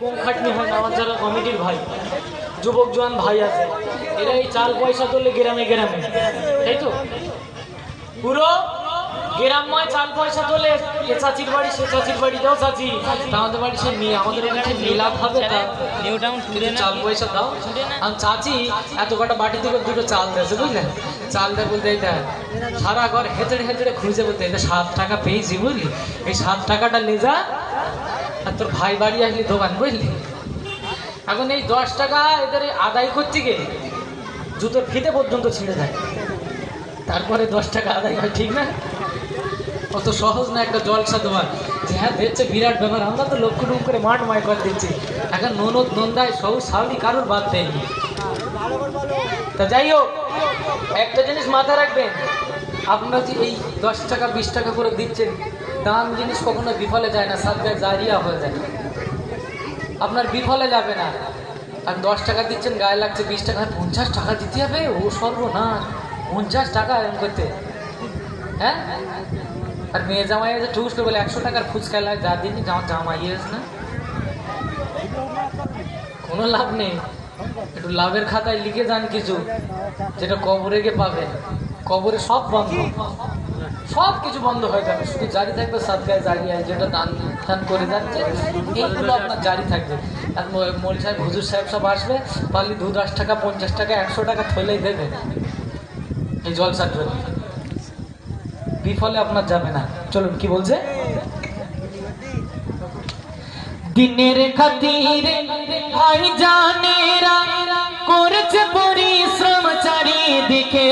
কম খাটনি হয় না। আমার যারা কমিটির ভাই, যুবক জোয়ান ভাই আছে, এরা এই চাল পয়সা তুললে গ্রামে গ্রামে, তাই তো পুরো গ্রামময় চাল পয়সা তোলে। এ চাচির বাড়ি সে চাচির বাড়ি, দাও চাচি আমাদের বাড়ি সে মেয়ে, আমাদের এখানে মেলাপ হবে, তা চাল পয়সা দাও। আর চাচি এত কটা বাটি থেকে দুটো চাল দিয়েছে, বুঝলেন? চাল দেয় বলতে এইটা সারা ঘর হেঁচড়ে হেঁচড়ে খুঁজে বলতে এটা 7 টাকা পেয়েছি, বুঝলি? এই 7 টাকাটা লে যা, আর তোর ভাই বাড়ি আসলি দোকান, বুঝলি? এখন এই 10 টাকা এদের আদায় করতে গিয়ে জুতোর ফিতে পর্যন্ত ছিঁড়ে যায়, তারপরে 10 টাকা আদায় হয়, ঠিক না? অত সহজ না একটা জলসা তোমার যে হ্যাঁ দেখছে বিরাট ব্যাপার। আমরা তো লক্ষ টুক করে মাঠ মায় করে দিচ্ছি, এখন ননদ নন্দায় সব সাউলি কারোর বাদ দেয়নি। তা যাই হোক, একটা জিনিস মাথায় রাখবেন, আপনারা যে এই 10 টাকা 20 টাকা করে দিচ্ছেন, দান জিনিস কখনো বিফলে যায় না, সাদগায় জারিয়া হয়ে যায়, আপনার বিফলে যাবে না। আর 10 টাকা দিচ্ছেন, গায়ে লাগছে 20 টাকা, 50 টাকা দিতে হবে, ও সর্বনাশ, 50 টাকা এরকম করতে, হ্যাঁ? আর মেয়ে জামাই আছে ঠুস করে বলে 100 টাকার ফুচকা লাগে, যা দিনই জামাই আছে না, কোনো লাভ নেই। একটু লাভের খাতায় লিখে যান কিছু, যেটা কবরে গিয়ে পাবেন। কবরে সব বন্ধ, সব কিছু বন্ধ হয়ে যাবে, শুধু জারি থাকবে সাদগায় জারিয়া, যেটা দান দান করে যাচ্ছে এইগুলো আপনার জারি থাকবে। আর মোল সাহেব হুজুর সাহেব সব আসবে, পারলে 10 টাকা 50 টাকা 100 টাকা থইলেই দেবে এই জলসার জন্য, বিফলে আপনার যাবে না। চলুন কি বলছে, দিনের খাতিরে ভাই জানেরা করেছে পরিশ্রম চারিদিকে।